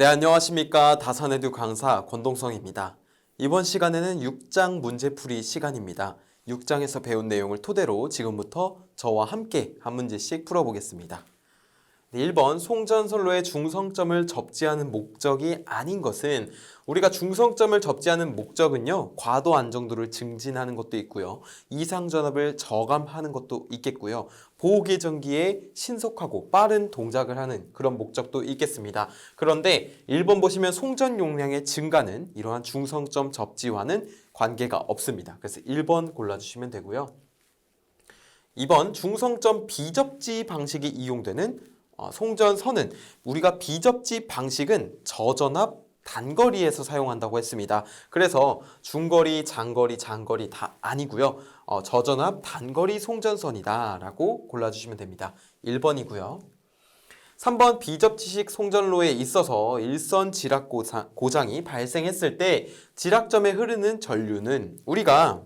네, 안녕하십니까. 다산에듀 강사 권동성입니다. 이번 시간에는 6장 문제풀이 시간입니다. 6장에서 배운 내용을 토대로 지금부터 저와 함께 한 문제씩 풀어보겠습니다. 1번 송전선로의 중성점을 접지하는 목적이 아닌 것은 우리가 중성점을 접지하는 목적은요. 과도 안정도를 증진하는 것도 있고요. 이상전압을 저감하는 것도 있겠고요. 보호계전기에 신속하고 빠른 동작을 하는 그런 목적도 있겠습니다. 그런데 1번 보시면 송전 용량의 증가는 이러한 중성점 접지와는 관계가 없습니다. 그래서 1번 골라주시면 되고요. 2번 중성점 비접지 방식이 이용되는 송전선은 우리가 비접지 방식은 저전압 단거리에서 사용한다고 했습니다. 그래서 중거리, 장거리, 장거리 다 아니고요. 저전압 단거리 송전선이다 라고 골라주시면 됩니다. 1번이고요. 3번 비접지식 송전로에 있어서 일선 지락 고장이 발생했을 때 지락점에 흐르는 전류는 우리가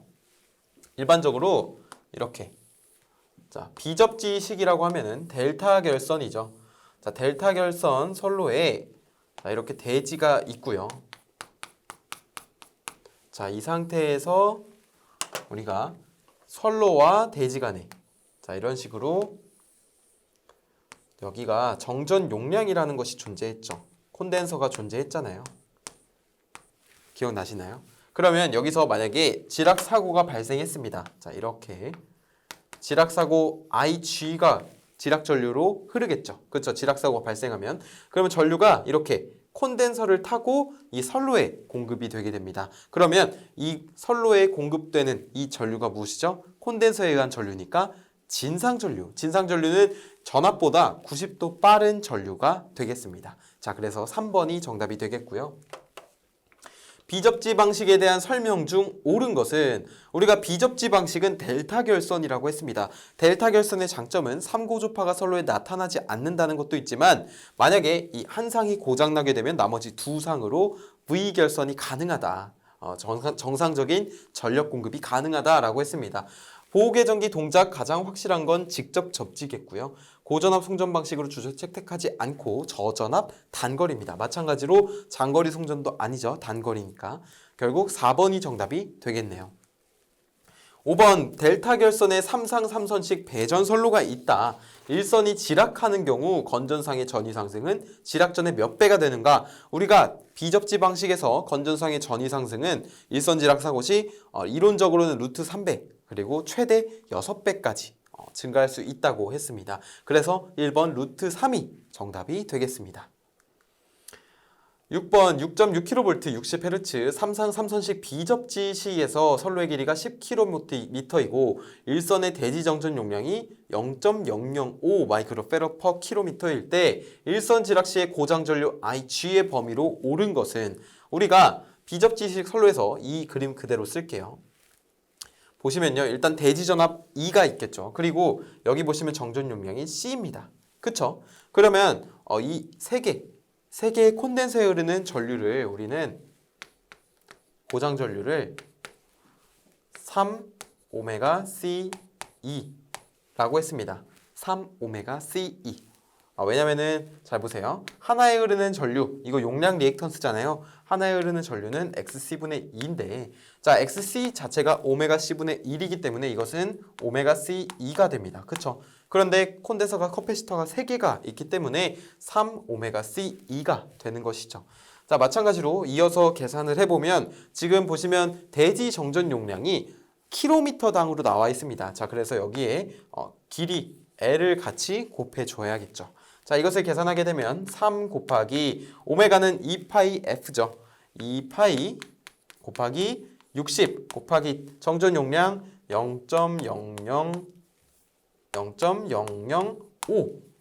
일반적으로 이렇게 비접지식이라고 하면은 델타 결선이죠. 자, 델타 결선 선로에 이렇게 대지가 있고요. 자, 이 상태에서 우리가 선로와 대지 간에 이런 식으로 여기가 정전 용량이라는 것이 존재했죠. 콘덴서가 존재했잖아요. 기억나시나요? 그러면 여기서 만약에 지락 사고가 발생했습니다. 자, 이렇게 지락사고 IG가 지락전류로 흐르겠죠. 그렇죠. 지락사고가 발생하면 그러면 전류가 이렇게 콘덴서를 타고 이 선로에 공급이 되게 됩니다. 그러면 이 선로에 공급되는 이 전류가 무엇이죠? 콘덴서에 의한 전류니까 진상전류. 진상전류는 전압보다 90도 빠른 전류가 되겠습니다. 자, 그래서 3번이 정답이 되겠고요. 비접지 방식에 대한 설명 중 옳은 것은 우리가 비접지 방식은 델타 결선이라고 했습니다. 델타 결선의 장점은 3고주파가 선로에 나타나지 않는다는 것도 있지만 만약에 이 한 상이 고장나게 되면 나머지 두 상으로 V 결선이 가능하다. 정상적인 전력 공급이 가능하다라고 했습니다. 보호계전기 동작 가장 확실한 건 직접 접지겠고요. 고전압 송전 방식으로 채택하지 않고 저전압 단거리입니다. 마찬가지로 장거리 송전도 아니죠. 단거리니까. 결국 4번이 정답이 되겠네요. 5번 델타 결선에 3상 3선식 배전선로가 있다. 1선이 지락하는 경우 건전상의 전위 상승은 지락전의 몇 배가 되는가? 우리가 비접지 방식에서 건전상의 전위 상승은 1선 지락 사고 시 이론적으로는 루트 3배 그리고 최대 6배까지 증가할 수 있다고 했습니다. 그래서 1번 루트 3이 정답이 되겠습니다. 6번 6.6kV 60Hz 3상 3선식 비접지 시에서 선로의 길이가 10km이고 일선의 대지 정전 용량이 0.005 마이크로페러 퍼 킬로미터일 때 일선 지락 시의 고장 전류 IG의 범위로 옳은 것은 우리가 비접지식 선로에서 이 그림 그대로 쓸게요. 보시면요. 일단 대지 전압 E가 있겠죠. 그리고 여기 보시면 정전 용량이 C입니다. 그쵸? 그러면 이 세 개의 콘덴서에 흐르는 전류를 우리는 고장 전류를 3ωCE라고 했습니다. 3ωCE. 왜냐면은 잘 보세요. 하나에 흐르는 전류, 이거 용량 리액턴스잖아요. 하나에 흐르는 전류는 XC분의 2인데 자, XC 자체가 오메가C분의 1이기 때문에 이것은 오메가CE가 됩니다. 그쵸? 그런데 콘덴서가 커패시터가 3개가 있기 때문에 3ωCE가 되는 것이죠. 자, 마찬가지로 이어서 계산을 해보면 지금 보시면 대지 정전 용량이 킬로미터당으로 나와 있습니다. 자, 그래서 여기에 길이 L을 같이 곱해줘야겠죠. 자, 이것을 계산하게 되면 3 곱하기 오메가는 2파이 F죠. 2파이 곱하기 60 곱하기 정전 용량 0.005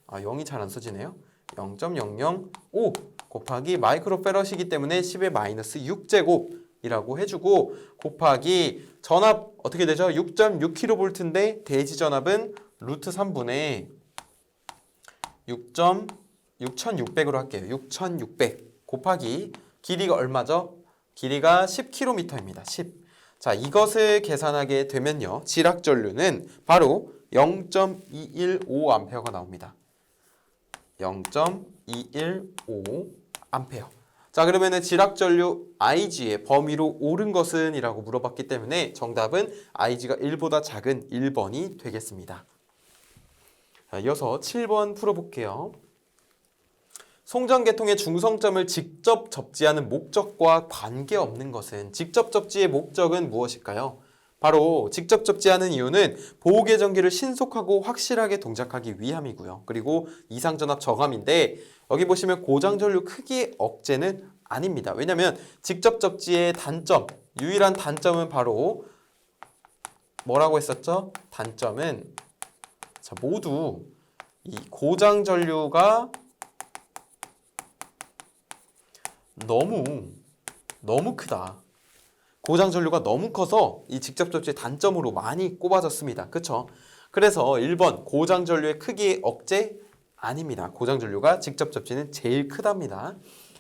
0이 잘 안 써지네요. 0.005 곱하기 마이크로페럿이기 때문에 10의 마이너스 6제곱이라고 해주고 곱하기 전압 어떻게 되죠? 6.6kV인데 대지 전압은 루트 3분의 6600으로 할게요. 6600 곱하기 길이가 얼마죠? 길이가 10km입니다. 10. 자, 이것을 계산하게 되면요. 지락 전류는 바로 0.215A가 나옵니다. 0.215 암페어. 자, 그러면은 지락전류 IG의 범위로 옳은 것은 이라고 물어봤기 때문에 정답은 IG가 1보다 작은 1번이 되겠습니다. 자, 이어서 7번 풀어볼게요. 송전계통의 중성점을 직접 접지하는 목적과 관계없는 것은, 직접 접지의 목적은 무엇일까요? 바로 직접 접지하는 이유는 보호계 전기를 신속하고 확실하게 동작하기 위함이고요. 그리고 이상전압 저감인데 여기 보시면 고장전류 크기 억제는 아닙니다. 왜냐하면 직접 접지의 단점, 유일한 단점은 바로 뭐라고 했었죠? 단점은 자, 모두 이 고장전류가 너무 크다. 고장전류가 너무 커서 이 직접 접지의 단점으로 많이 꼽아졌습니다. 그쵸? 그래서 1번 고장전류의 크기 억제 아닙니다. 고장전류가 직접 접지는 제일 크답니다.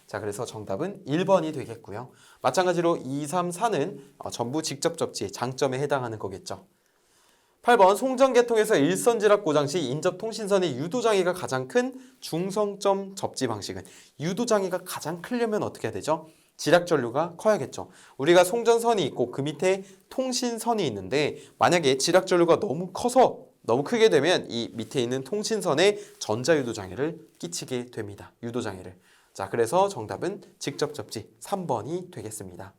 자, 그래서 정답은 1번이 되겠고요. 마찬가지로 2, 3, 4는 전부 직접 접지의 장점에 해당하는 거겠죠. 8번 송전계통에서 일선지락 고장 시 인접 통신선의 유도장애가 가장 큰 중성점 접지 방식은, 유도장애가 가장 크려면 어떻게 해야 되죠? 지락전류가 커야겠죠. 우리가 송전선이 있고 그 밑에 통신선이 있는데 만약에 지락전류가 너무 커서 너무 크게 되면 이 밑에 있는 통신선에 전자유도장애를 끼치게 됩니다. 유도장애를. 자, 그래서 정답은 직접 접지 3번이 되겠습니다.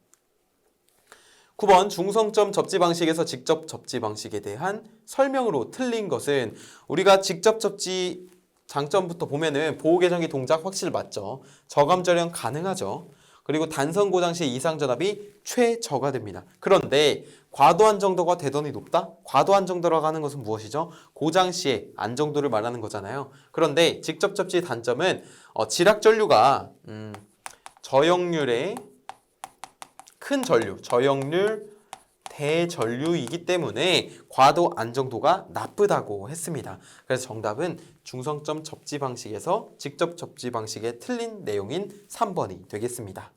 9번 중성점 접지 방식에서 직접 접지 방식에 대한 설명으로 틀린 것은, 우리가 직접 접지 장점부터 보면은 보호계전기 동작 확실 맞죠. 저감 절연 가능하죠. 그리고 단선 고장 시 이상 전압이 최저가됩니다. 그런데 과도 안정도가 대단히 높다? 과도 안정도라고 하는 것은 무엇이죠? 고장 시의 안정도를 말하는 거잖아요. 그런데 직접 접지의 단점은 지락 전류가 저역률의 큰 전류, 저역률 대전류이기 때문에 과도 안정도가 나쁘다고 했습니다. 그래서 정답은 중성점 접지 방식에서 직접 접지 방식의 틀린 내용인 3번이 되겠습니다.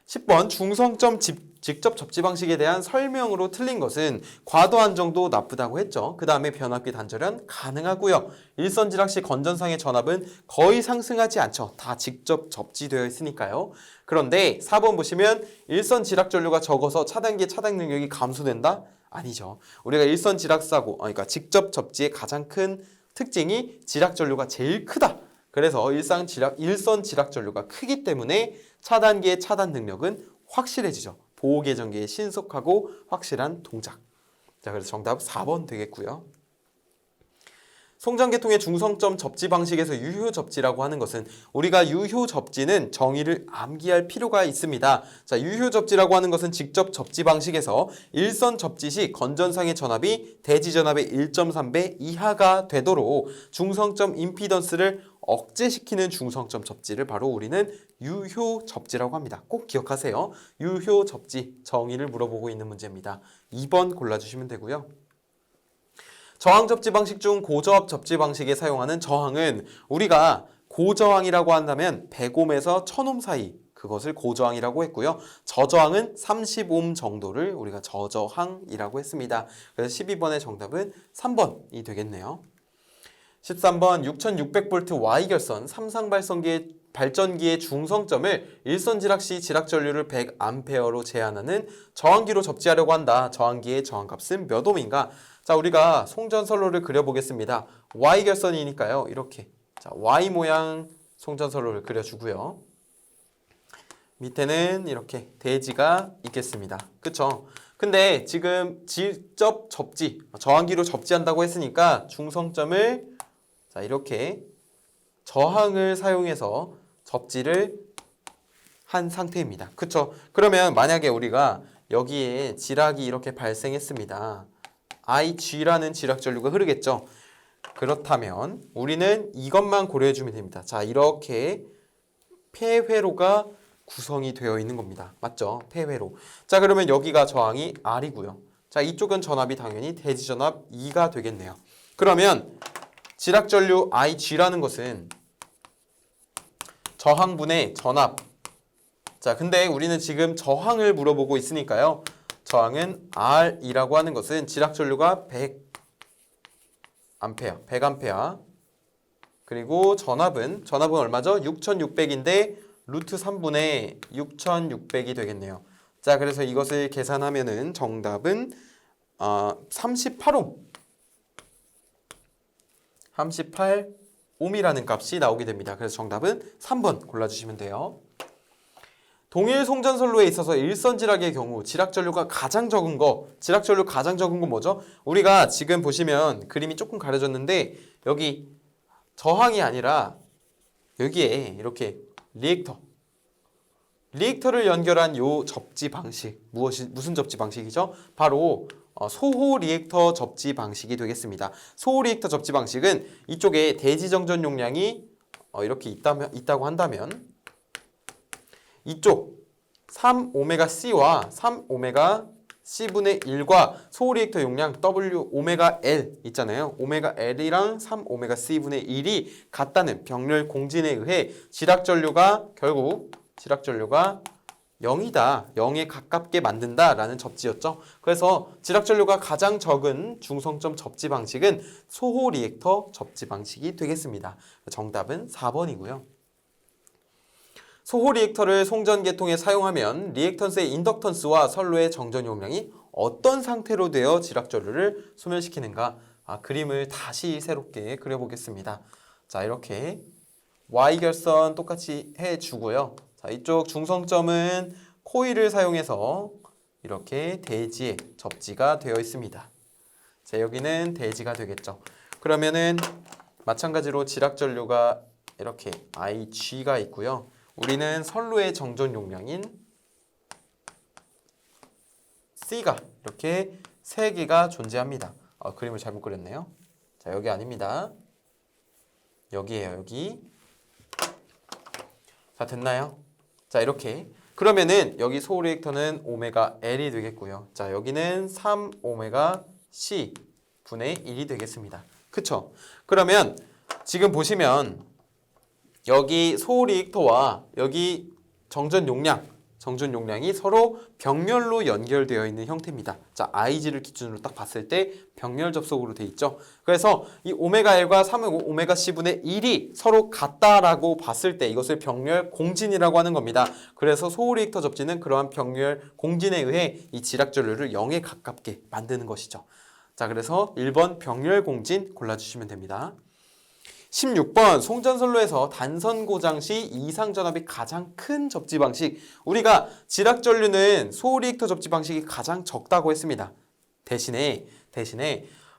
10번 중성점 직접 접지 방식에 대한 설명으로 틀린 것은, 과도 안정도 나쁘다고 했죠. 그 다음에 변압기 단절연 가능하고요. 일선지락 시 건전상의 전압은 거의 상승하지 않죠. 다 직접 접지되어 있으니까요. 그런데 4번 보시면 일선 지락 전류가 적어서 차단기의 차단 능력이 감소된다? 아니죠. 우리가 일선 지락 사고, 그러니까 직접 접지의 가장 큰 특징이 지락 전류가 제일 크다. 그래서 일선 지락 전류가 크기 때문에 차단기의 차단 능력은 확실해지죠. 보호계전기의 신속하고 확실한 동작. 자, 그래서 정답 4번 되겠고요. 송전계통의 중성점 접지 방식에서 유효 접지라고 하는 것은, 우리가 유효 접지는 정의를 암기할 필요가 있습니다. 자, 유효 접지라고 하는 것은 직접 접지 방식에서 일선 접지 시 건전상의 전압이 대지 전압의 1.3배 이하가 되도록 중성점 임피던스를 억제시키는 중성점 접지를 바로 우리는 유효 접지라고 합니다. 꼭 기억하세요. 유효 접지 정의를 물어보고 있는 문제입니다. 2번 골라주시면 되고요. 저항 접지 방식 중 고저압 접지 방식에 사용하는 저항은, 우리가 고저항이라고 한다면 100옴에서 1000옴 사이, 그것을 고저항이라고 했고요. 저저항은 30옴 정도를 우리가 저저항이라고 했습니다. 그래서 12번의 정답은 3번이 되겠네요. 13번 6600V Y결선 3상발전기의 발전기의 중성점을 일선지락 시 지락전류를 100A로 제한하는 저항기로 접지하려고 한다. 저항기의 저항값은 몇 옴인가? 자, 우리가 송전선로를 그려보겠습니다. Y결선이니까요. 이렇게 자, Y 모양 송전선로를 그려주고요. 밑에는 이렇게 대지가 있겠습니다. 그쵸? 근데 지금 직접 접지, 저항기로 접지한다고 했으니까 중성점을 자, 이렇게 저항을 사용해서 접지를 한 상태입니다. 그쵸? 그러면 만약에 우리가 여기에 지락이 이렇게 발생했습니다. IG라는 지락 전류가 흐르겠죠? 그렇다면 우리는 이것만 고려해주면 됩니다. 자, 이렇게 폐회로가 구성이 되어 있는 겁니다. 맞죠? 폐회로. 자, 그러면 여기가 저항이 R이고요. 자, 이쪽은 전압이 당연히 대지전압 2가 되겠네요. 그러면 지락전류 IG라는 것은 저항분의 전압. 자, 근데 우리는 지금 저항을 물어보고 있으니까요. 저항은 R이라고 하는 것은 지락전류가 100A, 그리고 전압은 얼마죠? 6600인데 루트 3분의 6600이 되겠네요. 자, 그래서 이것을 계산하면은 정답은 38옴. 38옴이라는 값이 나오게 됩니다. 그래서 정답은 3번 골라주시면 돼요. 동일 송전선로에 있어서 일선 지락의 경우 지락 전류가 가장 적은 거, 지락 전류 가장 적은 건 뭐죠? 우리가 지금 보시면 그림이 조금 가려졌는데 여기 저항이 아니라 여기에 이렇게 리액터를 연결한 요 접지 방식, 무슨 접지 방식이죠? 바로 소호 리액터 접지 방식이 되겠습니다. 소호 리액터 접지 방식은 이쪽에 대지 정전 용량이 이렇게 있다고 한다면 이쪽 3ωC와 3ωC분의 1과 소호 리액터 용량 WωL 있잖아요. ωL이랑 3ωC분의 1이 같다는 병렬 공진에 의해 지락 전류가 결국 0이다, 0에 가깝게 만든다라는 접지였죠. 그래서 지락 전류가 가장 적은 중성점 접지 방식은 소호 리액터 접지 방식이 되겠습니다. 정답은 4번이고요. 소호 리액터를 송전계통에 사용하면 리액턴스의 인덕턴스와 선로의 정전 용량이 어떤 상태로 되어 지락 전류를 소멸시키는가? 그림을 다시 새롭게 그려보겠습니다. 자, 이렇게 Y결선 똑같이 해주고요. 자, 이쪽 중성점은 코일을 사용해서 이렇게 대지에 접지가 되어 있습니다. 자, 여기는 대지가 되겠죠. 그러면은 마찬가지로 지락 전류가 이렇게 IG가 있고요. 우리는 선로의 정전 용량인 C가 이렇게 3개가 존재합니다. 그림을 잘못 그렸네요. 자, 여기 아닙니다. 여기에요, 여기. 자, 됐나요? 자, 이렇게. 그러면은 여기 소호 리액터는 ωL이 되겠고요. 자, 여기는 3ωC 분의 1이 되겠습니다. 그쵸? 그러면 지금 보시면 여기 소호 리액터와 여기 정전 용량이 서로 병렬로 연결되어 있는 형태입니다. 자, IG를 기준으로 딱 봤을 때 병렬 접속으로 돼 있죠. 그래서 이 ωL과 3ωC분의 1이 서로 같다라고 봤을 때 이것을 병렬 공진이라고 하는 겁니다. 그래서 소호 리액터 접지는 그러한 병렬 공진에 의해 이 지락 전류를 0에 가깝게 만드는 것이죠. 자, 그래서 1번 병렬 공진 골라주시면 됩니다. 16번 송전선로에서 단선 고장 시 이상 전압이 가장 큰 접지 방식. 우리가 지락 전류는 소호 리액터 접지 방식이 가장 적다고 했습니다. 대신에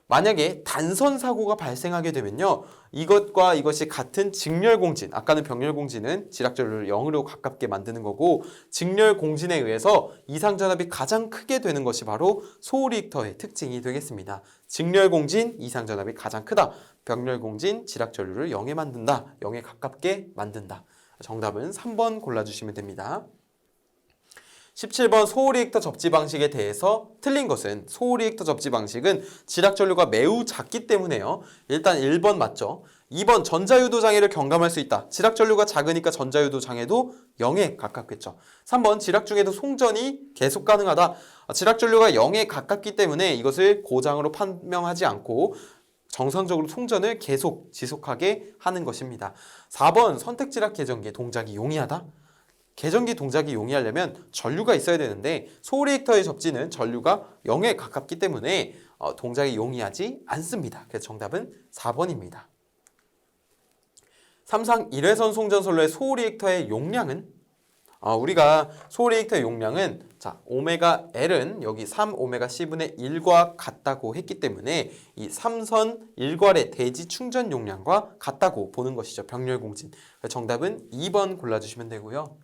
만약에 단선 사고가 발생하게 되면요, 이것과 이것이 같은 직렬 공진, 아까는 병렬 공진은 지락 전류를 0으로 가깝게 만드는 거고, 직렬 공진에 의해서 이상 전압이 가장 크게 되는 것이 바로 소호 리액터의 특징이 되겠습니다. 직렬 공진, 이상 전압이 가장 크다. 병렬 공진, 지락 전류를 0에 만든다. 0에 가깝게 만든다. 정답은 3번 골라주시면 됩니다. 17번 소호 리액터 접지 방식에 대해서 틀린 것은 소호 리액터 접지 방식은 지락 전류가 매우 작기 때문에요. 일단 1번 맞죠. 2번 전자유도 장애를 경감할 수 있다. 지락 전류가 작으니까 전자유도 장애도 0에 가깝겠죠. 3번 지락 중에도 송전이 계속 가능하다. 지락 전류가 0에 가깝기 때문에 이것을 고장으로 판명하지 않고 정상적으로 송전을 계속 지속하게 하는 것입니다. 4번 선택 지락 계전기 동작이 용이하다. 계전기 동작이 용이하려면 전류가 있어야 되는데 소호 리액터의 접지는 전류가 0에 가깝기 때문에 동작이 용이하지 않습니다. 그래서 정답은 4번입니다. 3상 1회선 송전선로의 소호 리액터의 용량은 우리가 소호 리액터의 용량은 자, ωL은 여기 3ωC분의 1과 같다고 했기 때문에 이 3선 1괄의 대지 충전 용량과 같다고 보는 것이죠. 병렬 공진. 정답은 2번 골라주시면 되고요.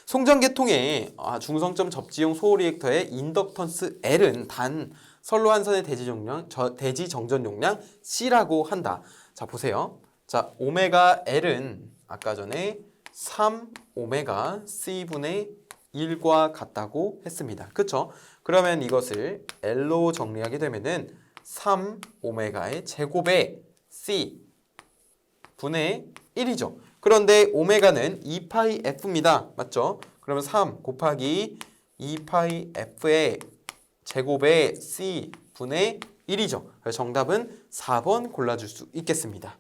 송전계통의 중성점 접지용 소호 리액터의 인덕턴스 L은 단 선로 한 선의 대지 정전 용량 C라고 한다. 자, 보세요. 자, ωL은 아까 전에 3ωC분의 1과 같다고 했습니다. 그쵸? 그러면 이것을 L로 정리하게 되면은 3ω의 제곱의 C 분의 1이죠. 그런데 오메가는 2파이F입니다. 맞죠? 그러면 3 곱하기 2파이F의 제곱의 C 분의 1이죠. 그래서 정답은 4번 골라줄 수 있겠습니다.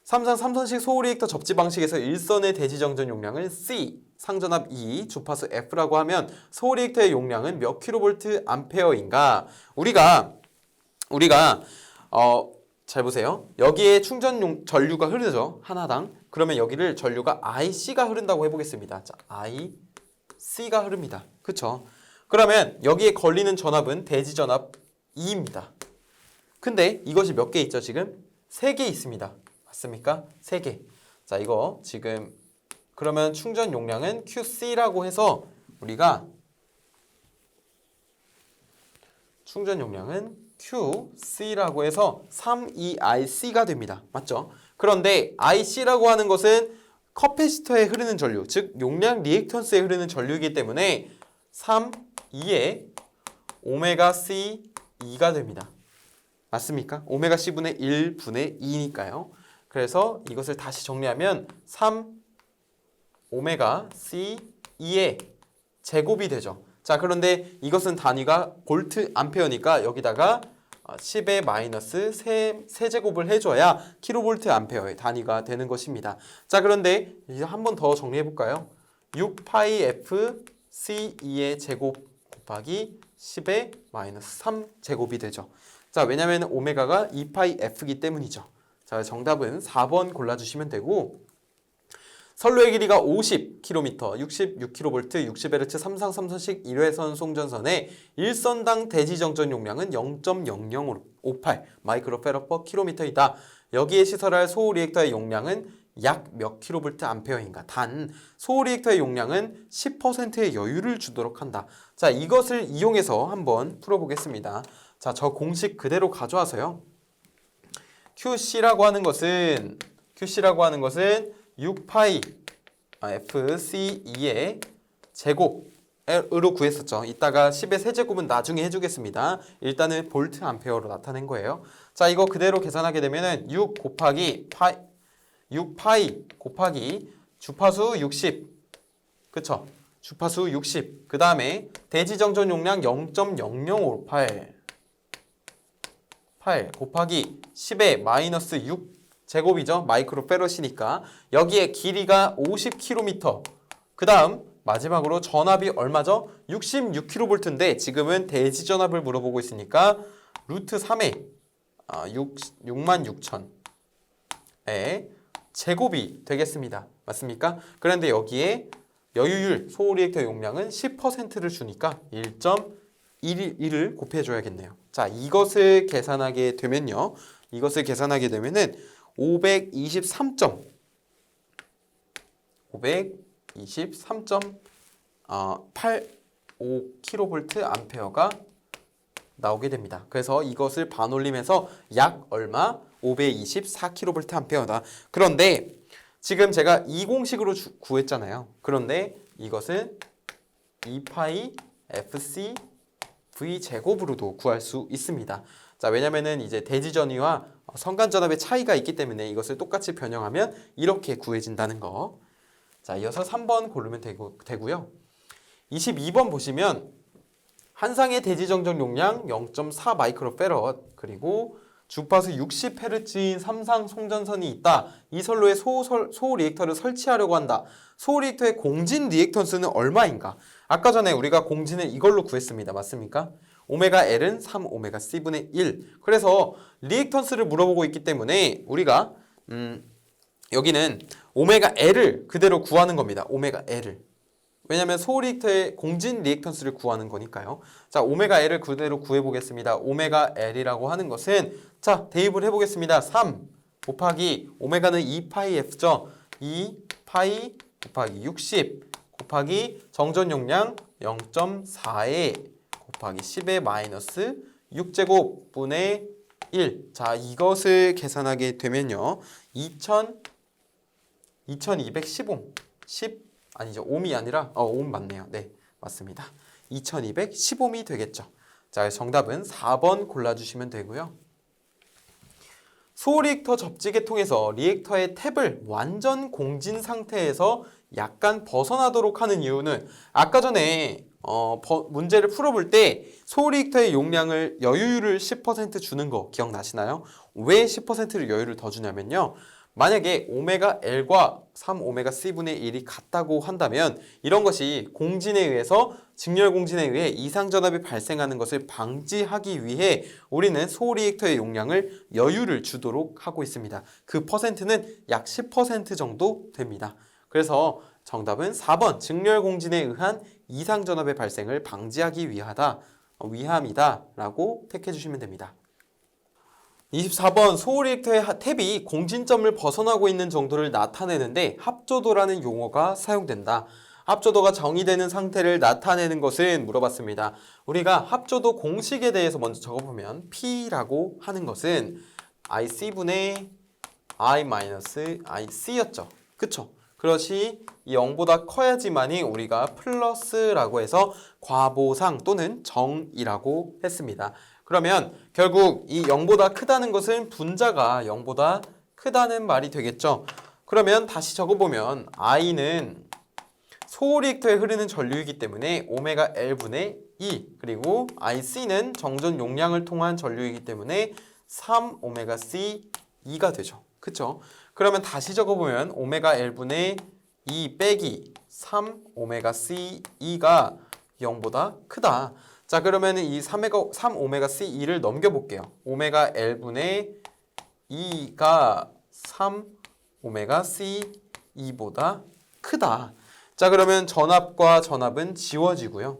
삼상 삼선식 소리액터 접지 방식에서 일선의 대지정전 용량을 C, 상전압 E, 주파수 F라고 하면 소리액터의 용량은 몇 킬로볼트 암페어인가? 우리가 잘 보세요. 여기에 충전 전류가 흐르죠. 하나당. 그러면 여기를 전류가 IC가 흐른다고 해보겠습니다. 자, IC가 흐릅니다. 그쵸? 그러면 여기에 걸리는 전압은 대지전압 E입니다. 근데 이것이 몇 개 있죠, 지금? 3개 있습니다. 맞습니까? 3개. 자, 이거 지금 그러면 충전 용량은 QC라고 해서 우리가 충전 용량은 QC라고 해서 32IC가 됩니다. 맞죠? 그런데 IC라고 하는 것은 커패시터에 흐르는 전류, 즉 용량 리액턴스에 흐르는 전류이기 때문에 3,2의 오메가 C 2가 됩니다. 맞습니까? 오메가 C분의 1분의 2니까요. 그래서 이것을 다시 정리하면 3 오메가 C 2의 제곱이 되죠. 자, 그런데 이것은 단위가 볼트 암페어니까 여기다가 10의 마이너스 세제곱을 해줘야 킬로볼트 암페어의 단위가 되는 것입니다. 자, 그런데 이제 한 번 더 정리해 볼까요? 6파이 F C2의 제곱 곱하기 10의 마이너스 3 제곱이 되죠. 자, 왜냐면 오메가가 2파이 F이기 때문이죠. 자, 정답은 4번 골라주시면 되고, 선로의 길이가 50km, 66kV, 60Hz 삼상 삼선식 1회선 송전선의 1선당 대지정전 용량은 0.0058 마이크로페러 퍼 킬로미터이다. 여기에 시설할 소호 리액터의 용량은 약 몇 킬로볼트 암페어인가? 단 소호 리액터의 용량은 10%의 여유를 주도록 한다. 자, 이것을 이용해서 한번 풀어보겠습니다. 자, 저 공식 그대로 가져와서요. QC라고 하는 것은 6파이 FC2의 제곱으로 구했었죠. 이따가 10의 세제곱은 나중에 해주겠습니다. 일단은 볼트 암페어로 나타낸 거예요. 자, 이거 그대로 계산하게 되면은 6 곱하기 6파이 곱하기 주파수 60. 그쵸? 주파수 60. 그 다음에 대지정전 용량 0.0058 곱하기 10의 마이너스 6 제곱이죠. 마이크로페럿이니까. 여기에 길이가 50km. 그 다음 마지막으로 전압이 얼마죠? 66kV인데 지금은 대지전압을 물어보고 있으니까 루트 3의 66,000의 제곱이 되겠습니다. 맞습니까? 그런데 여기에 여유율 소호 리액터 용량은 10%를 주니까 1.1을 곱해줘야겠네요. 자, 이것을 계산하게 되면은 523.85kV 암페어가 나오게 됩니다. 그래서 이것을 반올림해서 약 얼마? 524kV 암페어다. 그런데 지금 제가 이 공식으로 구했잖아요. 그런데 이것은 2파이 FC V 제곱으로도 구할 수 있습니다. 자, 왜냐면은 이제 대지전위와 선간전압의 차이가 있기 때문에 이것을 똑같이 변형하면 이렇게 구해진다는 거. 자, 이어서 3번 고르면 되고요. 22번 보시면 한 상의 대지정전 용량 0.4 마이크로페럿 그리고 주파수 60Hz인 삼상 송전선이 있다. 이 선로에 소호 리액터를 설치하려고 한다. 소호 리액터의 공진 리액턴스는 얼마인가? 아까 전에 우리가 공진을 이걸로 구했습니다. 맞습니까? 오메가 L은 3 오메가 C분의 1. 그래서 리액턴스를 물어보고 있기 때문에 우리가 여기는 오메가 L을 그대로 구하는 겁니다. 오메가 L을. 왜냐하면 소호 리액터의 공진 리액턴스를 구하는 거니까요. 자, 오메가 L을 그대로 구해보겠습니다. 오메가 L이라고 하는 것은 자, 대입을 해보겠습니다. 3 곱하기 오메가는 2파이 F죠. 2파이 곱하기 60 곱하기 정전 용량 0.4에 곱하기 10의 마이너스 6제곱분의 1. 자, 이것을 계산하게 되면요. 2215옴. 10 아니죠. 옴이 아니라 옴 맞네요. 네, 맞습니다. 2215옴이 되겠죠. 자, 정답은 4번 골라주시면 되고요. 소호 리액터 접지계 통해서 리액터의 탭을 완전 공진 상태에서 약간 벗어나도록 하는 이유는 아까 전에 문제를 풀어볼 때 소호 리액터의 용량을 여유율을 10% 주는 거 기억나시나요? 왜 10%를 여유를 더 주냐면요. 만약에 오메가 L과 3오메가 C분의 1이 같다고 한다면 이런 것이 공진에 의해서 직렬 공진에 의해 이상전압이 발생하는 것을 방지하기 위해 우리는 소리액터의 용량을 여유를 주도록 하고 있습니다. 그 퍼센트는 약 10% 정도 됩니다. 그래서 정답은 4번 직렬 공진에 의한 이상전압의 발생을 방지하기 위함이다 라고 택해 주시면 됩니다. 24번 소리액터의 탭이 공진점을 벗어나고 있는 정도를 나타내는데 합조도라는 용어가 사용된다. 합조도가 정의되는 상태를 나타내는 것은 물어봤습니다. 우리가 합조도 공식에 대해서 먼저 적어보면 P라고 하는 것은 IC분의 I-IC였죠. 그쵸? 그것이 0보다 커야지만이 우리가 플러스라고 해서 과보상 또는 정이라고 했습니다. 그러면 결국 이 0보다 크다는 것은 분자가 0보다 크다는 말이 되겠죠. 그러면 다시 적어보면 I는 소리액터에 흐르는 전류이기 때문에 오메가 L분의 2 그리고 IC는 정전 용량을 통한 전류이기 때문에 3 오메가 C 2가 되죠. 그쵸? 그러면 다시 적어보면 오메가 L분의 2 빼기 3 오메가 C 2가 0보다 크다. 자, 그러면 이 3 오메가 C2를 넘겨볼게요. 오메가 L분의 2가 3 오메가 C2보다 크다. 자, 그러면 전압과 전압은 지워지고요.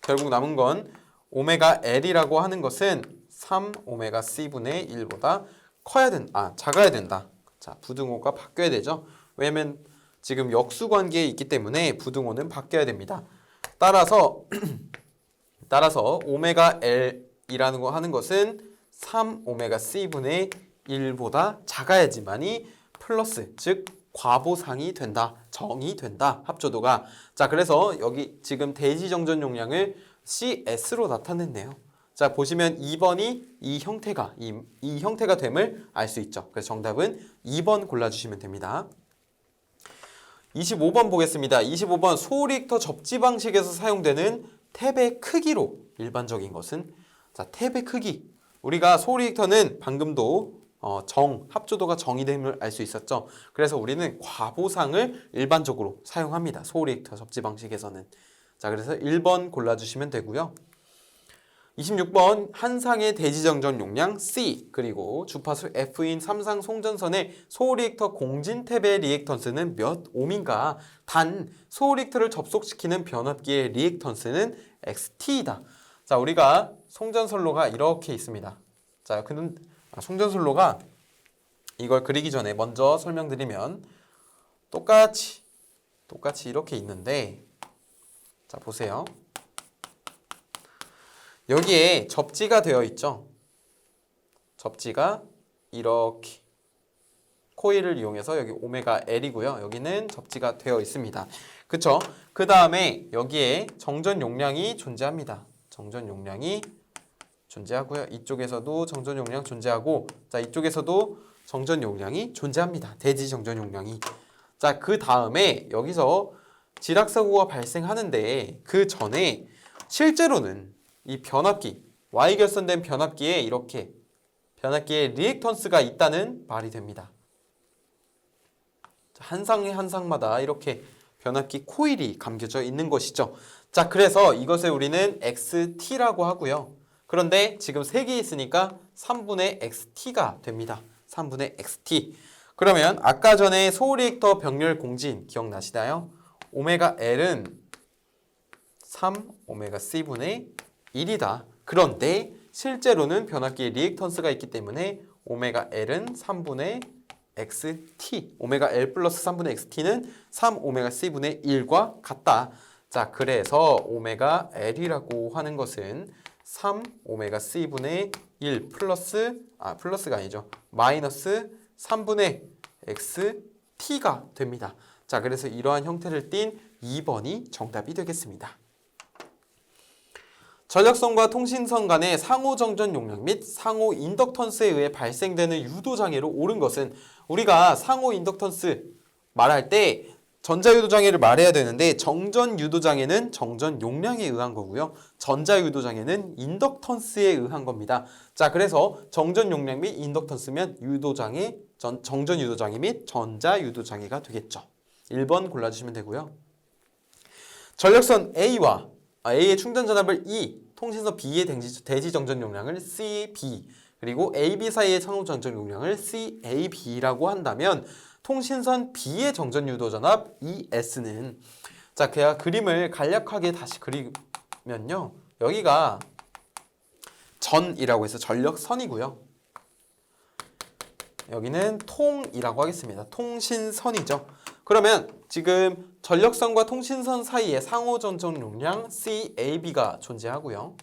결국 남은 건 오메가 L이라고 하는 것은 3 오메가 C분의 1보다 작아야 된다. 자, 부등호가 바뀌어야 되죠. 왜냐면 지금 역수관계에 있기 때문에 부등호는 바뀌어야 됩니다. 따라서 오메가 L이라는 거 하는 것은 3 오메가 C분의 1보다 작아야지만이 플러스, 즉 과보상이 된다, 정이 된다, 합조도가. 자, 그래서 여기 지금 대지 정전 용량을 CS로 나타냈네요. 자, 보시면 2번이 이 형태가 됨을 알 수 있죠. 그래서 정답은 2번 골라주시면 됩니다. 25번 보겠습니다. 25번 소리액터 접지 방식에서 사용되는 탭의 크기로 일반적인 것은, 자, 탭의 크기. 우리가 소리액터는 방금도 합조도가 정이 됨을 알 수 있었죠. 그래서 우리는 과보상을 일반적으로 사용합니다. 소리액터 접지 방식에서는. 자, 그래서 1번 골라주시면 되고요. 26번 한 상의 대지정전 용량 C 그리고 주파수 F인 3상 송전선의 소리액터 공진 탭의 리액턴스는 몇 옴인가? 단 소리액터를 접속시키는 변압기의 리액턴스는 XT이다. 자, 우리가 송전선로가 이렇게 있습니다. 자, 송전선로가 이걸 그리기 전에 먼저 설명드리면 똑같이 이렇게 있는데, 자, 보세요. 여기에 접지가 되어 있죠. 접지가 이렇게 코일을 이용해서 여기 오메가 L이고요. 여기는 접지가 되어 있습니다. 그쵸? 그 다음에 여기에 정전 용량이 존재합니다. 정전 용량이 존재하고요. 이쪽에서도 정전 용량 존재하고, 자, 이쪽에서도 정전 용량이 존재합니다. 대지 정전 용량이. 자, 그 다음에 여기서 지락사고가 발생하는데 그 전에 실제로는 이 변압기, Y결선된 변압기에 이렇게 변압기에 리액턴스가 있다는 말이 됩니다. 한 상에 한 상마다 이렇게 변압기 코일이 감겨져 있는 것이죠. 자, 그래서 이것을 우리는 XT라고 하고요. 그런데 지금 3개 있으니까 3분의 XT가 됩니다. 3분의 XT. 그러면 아까 전에 소리액터 병렬 공진 기억나시나요? 오메가 L은 3 오메가 C분의 1이다. 그런데 실제로는 변압기에 리액턴스가 있기 때문에 오메가 L은 3분의 XT, 오메가 L 플러스 3분의 XT는 3 오메가 C분의 1과 같다. 자, 그래서 오메가 L이라고 하는 것은 3 오메가 C분의 1 플러스가 아니죠. 마이너스 3분의 XT가 됩니다. 자, 그래서 이러한 형태를 띤 2번이 정답이 되겠습니다. 전력선과 통신선 간의 상호 정전 용량 및 상호 인덕턴스에 의해 발생되는 유도장애로 옳은 것은, 우리가 상호 인덕턴스 말할 때 전자유도장애를 말해야 되는데 정전 유도장애는 정전 용량에 의한 거고요. 전자유도장애는 인덕턴스에 의한 겁니다. 자, 그래서 정전 용량 및 인덕턴스면 유도장애 정전유도장애 및 전자유도장애가 되겠죠. 1번 골라주시면 되고요. 전력선 A의 충전 전압을 E, 통신선 B의 대지 정전 용량을 CB, 그리고 AB 사이의 상호 정전 용량을 CAB라고 한다면 통신선 B의 정전 유도 전압 ES는, 자, 제가 그림을 간략하게 다시 그리면요. 여기가 전이라고 해서 전력선이고요. 여기는 통이라고 하겠습니다. 통신선이죠. 그러면 지금 전력선과 통신선 사이에 상호 정전 용량 CAB가 존재하고요.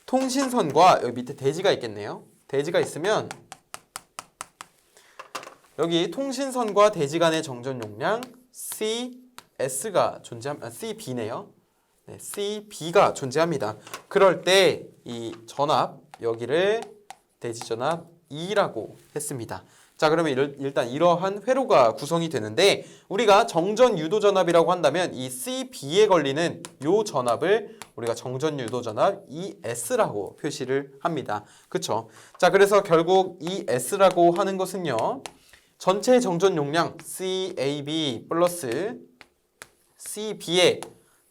통신선과 여기 밑에 대지가 있겠네요. 대지가 있으면 여기 통신선과 대지 간의 정전 용량 CS가 CB네요. 네, CB가 존재합니다. 그럴 때 이 전압, 여기를 대지 전압 E라고 했습니다. 자, 그러면 일단 이러한 회로가 구성이 되는데 우리가 정전 유도 전압이라고 한다면 이 CB에 걸리는 요 전압을 우리가 정전 유도 전압 ES라고 표시를 합니다. 그쵸? 자, 그래서 결국 ES라고 하는 것은요. 전체 정전 용량 CAB 플러스 CB에,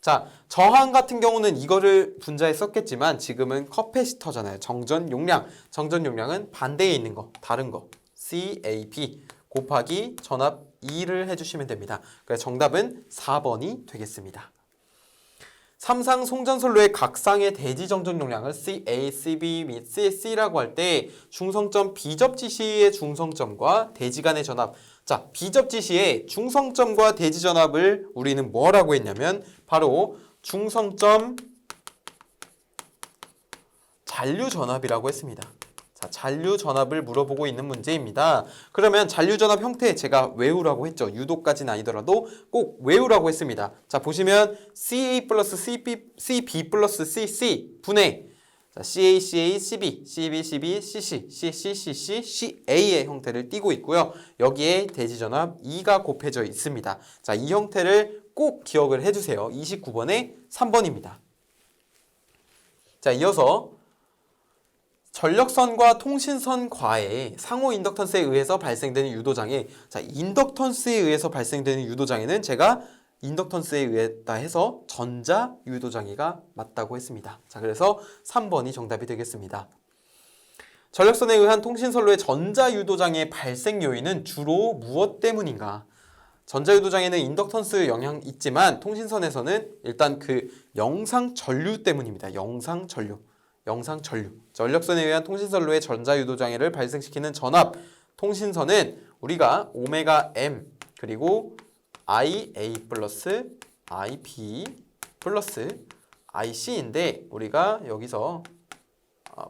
자, 저항 같은 경우는 이거를 분자에 썼겠지만 지금은 커패시터잖아요. 정전 용량은 반대에 있는 거, 다른 거. CAB 곱하기 전압 E를 해주시면 됩니다. 그래서 정답은 4번이 되겠습니다. 삼상 송전선로의 각상의 대지 정전 용량을 CA, CB 및 CC라고 할 때 중성점 비접지 시의 중성점과 대지 간의 전압, 자, 비접지 시의 중성점과 대지 전압을 우리는 뭐라고 했냐면 바로 중성점 잔류 전압이라고 했습니다. 자, 잔류 전압을 물어보고 있는 문제입니다. 그러면 잔류 전압 형태 제가 외우라고 했죠. 유도까지는 아니더라도 꼭 외우라고 했습니다. 자, 보시면 CA 플러스 CB 플러스 CC 분의, 자, CA, CA, CB, CB, CB, CC, CC, CC, CA의 형태를 띠고 있고요. 여기에 대지 전압 E가 곱해져 있습니다. 자, 이 형태를 꼭 기억을 해주세요. 29번에 3번입니다. 자, 이어서 전력선과 통신선과의 상호 인덕턴스에 의해서 발생되는 유도장애. 자, 인덕턴스에 의해서 발생되는 유도장애는 제가 인덕턴스에 의했다 해서 전자 유도장애가 맞다고 했습니다. 자, 그래서 3번이 정답이 되겠습니다. 전력선에 의한 통신선로의 전자 유도장애 발생 요인은 주로 무엇 때문인가? 전자 유도장애는 인덕턴스 영향 있지만 통신선에서는 일단 그 영상 전류 때문입니다. 영상 전류. 전력선에 의한 통신선로의 전자유도장애를 발생시키는 전압, 통신선은 우리가 오메가 M 그리고 IA 플러스 IB 플러스 IC인데 우리가 여기서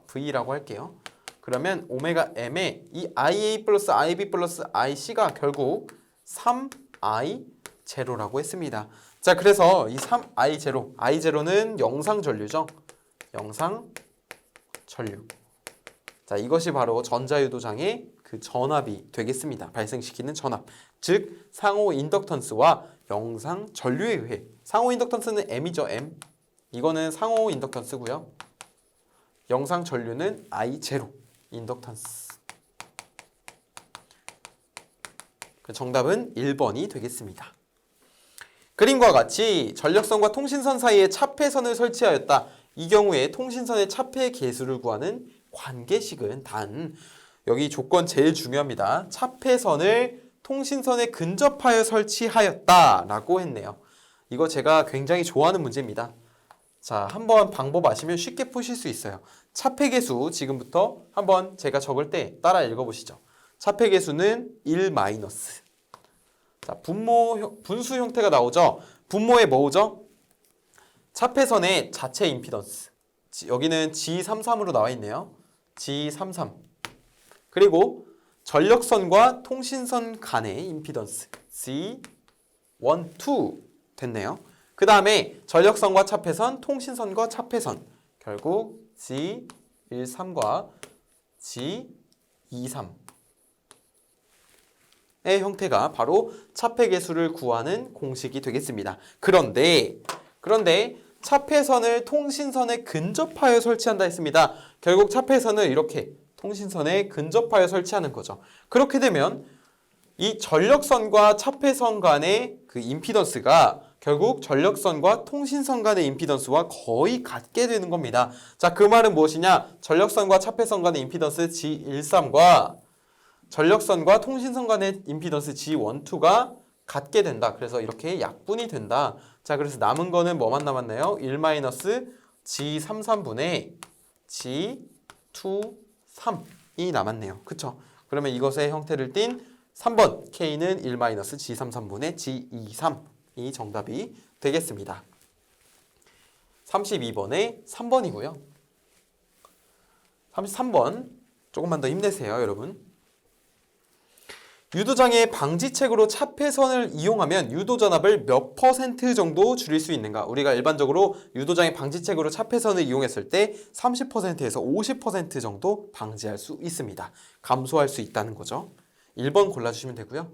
V라고 할게요. 그러면 오메가 M에 이 IA 플러스 IB 플러스 IC가 결국 3I 제로라고 했습니다. 자, 그래서 이 3I 제로, I 제로는 영상 전류죠. 영상 전류. 자, 이것이 바로 전자유도장애 그 전압이 되겠습니다. 발생시키는 전압. 즉 상호 인덕턴스와 영상 전류에 의해, 상호 인덕턴스는 M이죠. M. 이거는 상호 인덕턴스고요. 영상 전류는 I0 인덕턴스. 그 정답은 1번이 되겠습니다. 그림과 같이 전력선과 통신선 사이에 차폐선을 설치하였다. 이 경우에 통신선의 차폐 계수를 구하는 관계식은 단, 여기 조건 제일 중요합니다. 차폐선을 통신선에 근접하여 설치하였다 라고 했네요. 이거 제가 굉장히 좋아하는 문제입니다. 자, 한번 방법 아시면 쉽게 푸실 수 있어요. 차폐 계수 지금부터 한번 제가 적을 때 따라 읽어보시죠. 차폐 계수는 1 마이너스. 자, 분수 형태가 나오죠. 분모에 뭐죠? 차폐선의 자체 임피던스. 여기는 G33으로 나와 있네요. G33. 그리고 전력선과 통신선 간의 임피던스. G12 됐네요. 그 다음에 전력선과 차폐선, 통신선과 차폐선. 결국 G13과 G23. 의 형태가 바로 차폐 계수를 구하는 공식이 되겠습니다. 그런데 차폐선을 통신선에 근접하여 설치한다 했습니다. 결국 차폐선을 이렇게 통신선에 근접하여 설치하는 거죠. 그렇게 되면 이 전력선과 차폐선 간의 그 임피던스가 결국 전력선과 통신선 간의 임피던스와 거의 같게 되는 겁니다. 자, 그 말은 무엇이냐? 전력선과 차폐선 간의 임피던스 G13과 전력선과 통신선 간의 임피던스 G12가 같게 된다. 그래서 이렇게 약분이 된다. 자, 그래서 남은 거는 뭐만 남았나요? 1-G33분의 G23이 남았네요. 그쵸? 그러면 이것의 형태를 띈 3번 K는 1-G33분의 G23이 정답이 되겠습니다. 32번에 3번이고요. 33번 조금만 더 힘내세요, 여러분. 유도장애 방지책으로 차폐선을 이용하면 유도전압을 몇 % 정도 줄일 수 있는가? 우리가 일반적으로 유도장애 방지책으로 차폐선을 이용했을 때 30%에서 50% 정도 방지할 수 있습니다. 감소할 수 있다는 거죠. 1번 골라주시면 되고요.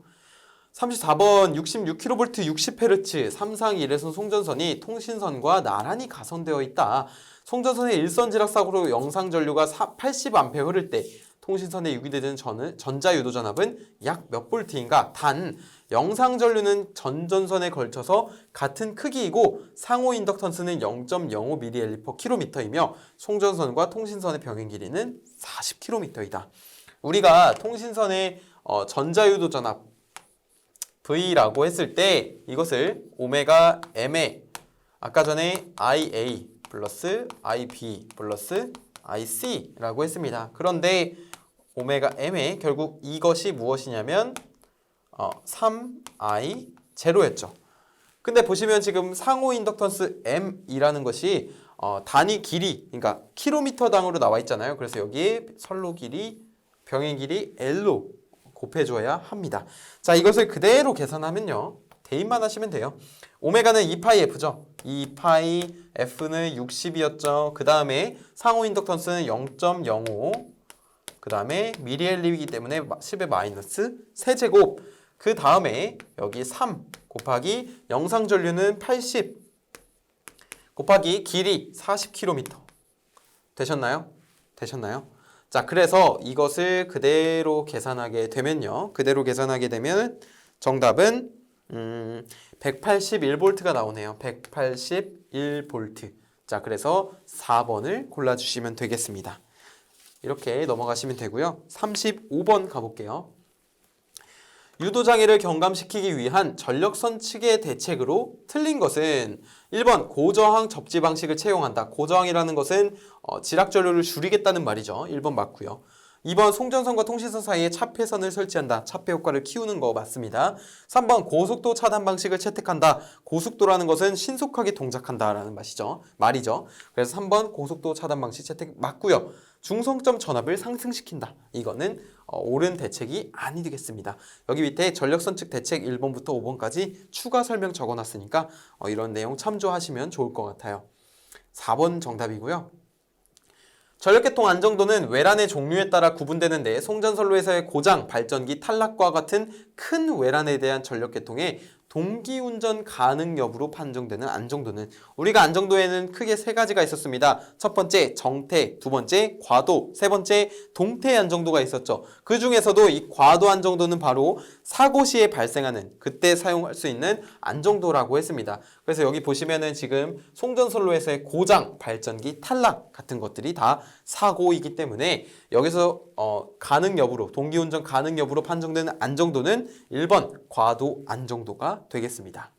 34번 66kV 60Hz 3상 1회선 송전선이 통신선과 나란히 가선되어 있다. 송전선의 일선 지락 사고로 영상 전류가 80A 흐를 때 통신선에 유기되는 전자유도 전압은 약 몇 볼트인가? 단 영상 전류는 전전선에 걸쳐서 같은 크기이고 상호 인덕턴스는 0.05ml/km이며 송전선과 통신선의 병행 길이는 40km이다. 우리가 통신선의 전자유도 전압 V라고 했을 때 이것을 오메가 M에 아까 전에 IA 플러스 IB 플러스 IC라고 했습니다. 그런데 오메가 M에 결국 이것이 무엇이냐면 3I 제로였죠. 근데 보시면 지금 상호 인덕턴스 M이라는 것이 단위 길이, 그러니까 킬로미터당으로 나와 있잖아요. 그래서 여기에 선로 길이, 병행 길이 L로 곱해줘야 합니다. 자, 이것을 그대로 계산하면요. 대입만 하시면 돼요. 오메가는 2파이F죠. 2파이 F는 60이었죠. 그 다음에 상호 인덕턴스는 0.05. 그 다음에 미리엘리이기 때문에 10의 마이너스 세제곱. 그 다음에 여기 3 곱하기 영상 전류는 80 곱하기 길이 40km. 되셨나요? 되셨나요? 자, 그래서 이것을 그대로 계산하게 되면요. 그대로 계산하게 되면 정답은 181V가 나오네요. 181V. 자, 그래서 4번을 골라주시면 되겠습니다. 이렇게 넘어가시면 되고요. 35번 가볼게요. 유도장애를 경감시키기 위한 전력선 측의 대책으로 틀린 것은 1번 고저항 접지 방식을 채용한다. 고저항이라는 것은 지락전류를 줄이겠다는 말이죠. 1번 맞고요. 2번 송전선과 통신선 사이에 차폐선을 설치한다. 차폐 효과를 키우는 거 맞습니다. 3번 고속도 차단 방식을 채택한다. 고속도라는 것은 신속하게 동작한다라는 말이죠. 그래서 3번 고속도 차단 방식 채택 맞고요. 중성점 전압을 상승시킨다. 이거는 옳은 대책이 아니 되겠습니다. 여기 밑에 전력선 측 대책 1번부터 5번까지 추가 설명 적어놨으니까 이런 내용 참조하시면 좋을 것 같아요. 4번 정답이고요. 전력계통 안정도는 외란의 종류에 따라 구분되는데 송전선로에서의 고장, 발전기 탈락과 같은 큰 외란에 대한 전력계통의 동기운전 가능 여부로 판정되는 안정도는 우리가 안정도에는 크게 세 가지가 있었습니다. 첫 번째 정태, 두 번째 과도, 세 번째 동태 안정도가 있었죠. 그 중에서도 이 과도 안정도는 바로 사고 시에 발생하는 그때 사용할 수 있는 안정도라고 했습니다. 그래서 여기 보시면은 지금 송전선로에서의 고장, 발전기 탈락 같은 것들이 다 사고이기 때문에 여기서 가능 여부로 동기운전 가능 여부로 판정되는 안정도는 1번 과도 안정도가 되겠습니다.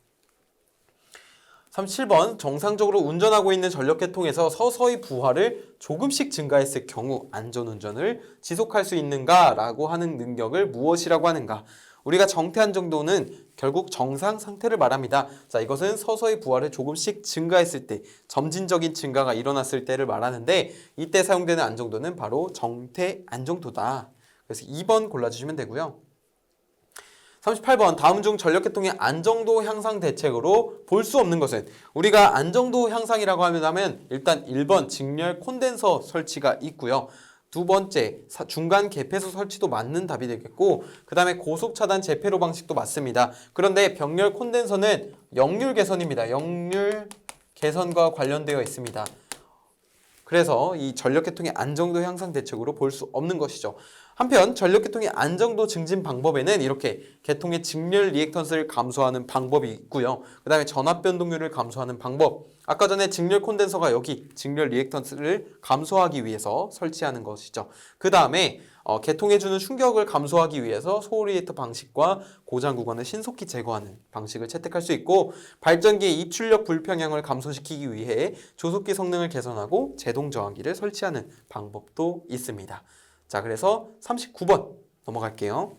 37번 정상적으로 운전하고 있는 전력계통에서 서서히 부하를 조금씩 증가했을 경우 안전운전을 지속할 수 있는가 라고 하는 능력을 무엇이라고 하는가. 우리가 정태 안정도는 결국 정상 상태를 말합니다. 자, 이것은 서서히 부하를 조금씩 증가했을 때 점진적인 증가가 일어났을 때를 말하는데 이때 사용되는 안정도는 바로 정태 안정도다. 그래서 2번 골라주시면 되고요. 38번 다음 중 전력계통의 안정도 향상 대책으로 볼 수 없는 것은 우리가 안정도 향상이라고 하면 일단 1번 직렬 콘덴서 설치가 있고요. 두 번째 중간 개폐소 설치도 맞는 답이 되겠고 그 다음에 고속차단 재폐로 방식도 맞습니다. 그런데 병렬 콘덴서는 역률 개선입니다. 역률 개선과 관련되어 있습니다. 그래서 이 전력계통의 안정도 향상 대책으로 볼 수 없는 것이죠. 한편 전력계통의 안정도 증진 방법에는 이렇게 계통의 직렬 리액턴스를 감소하는 방법이 있고요. 그 다음에 전압 변동률을 감소하는 방법, 아까 전에 직렬 콘덴서가 여기 직렬 리액턴스를 감소하기 위해서 설치하는 것이죠. 그 다음에 계통해주는 충격을 감소하기 위해서 소홀리에이터 방식과 고장 구간을 신속히 제거하는 방식을 채택할 수 있고, 발전기의 입출력 불평형을 감소시키기 위해 조속기 성능을 개선하고 제동 저항기를 설치하는 방법도 있습니다. 자, 그래서 39번 넘어갈게요.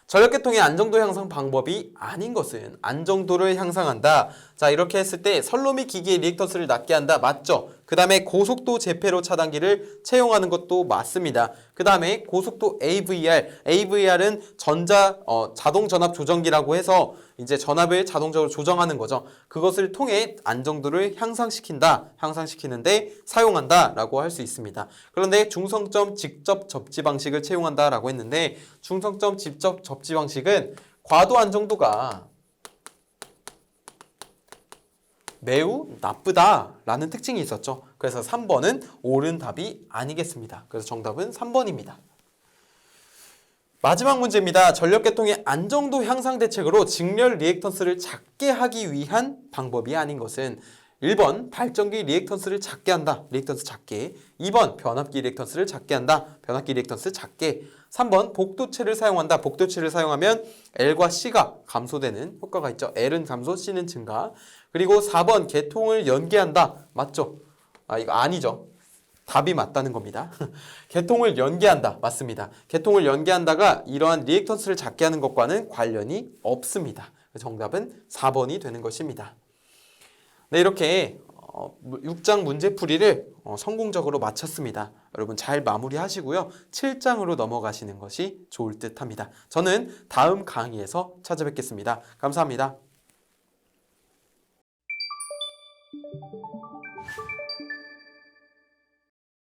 전력계통의 안정도 향상 방법이 아닌 것은 안정도를 향상한다. 자, 이렇게 했을 때 선로 및 기기의 리액턴스를 낮게 한다. 맞죠? 그 다음에 고속도 제페로 차단기를 채용하는 것도 맞습니다. 그 다음에 고속도 AVR은 자동 전압 조정기라고 해서 이제 전압을 자동적으로 조정하는 거죠. 그것을 통해 안정도를 향상시키는데 사용한다 라고 할 수 있습니다. 그런데 중성점 직접 접지 방식을 채용한다 라고 했는데, 중성점 직접 접지 방식은 과도 안정도가 매우 나쁘다라는 특징이 있었죠. 그래서 3번은 옳은 답이 아니겠습니다. 그래서 정답은 3번입니다. 마지막 문제입니다. 전력계통의 안정도 향상 대책으로 직렬 리액턴스를 작게 하기 위한 방법이 아닌 것은 1번 발전기 리액턴스를 작게 한다. 리액턴스 작게. 2번 변압기 리액턴스를 작게 한다. 변압기 리액턴스 작게. 3번 복도체를 사용한다. 복도체를 사용하면 L과 C가 감소되는 효과가 있죠. L은 감소, C는 증가. 그리고 4번 계통을 연계한다. 맞죠? 이거 아니죠. 답이 맞다는 겁니다. 계통을 연계한다. 맞습니다. 계통을 연계한다가 이러한 리액턴스를 작게 하는 것과는 관련이 없습니다. 정답은 4번이 되는 것입니다. 네, 이렇게 6장 문제풀이를 성공적으로 마쳤습니다. 여러분 잘 마무리하시고요. 7장으로 넘어가시는 것이 좋을 듯 합니다. 저는 다음 강의에서 찾아뵙겠습니다. 감사합니다.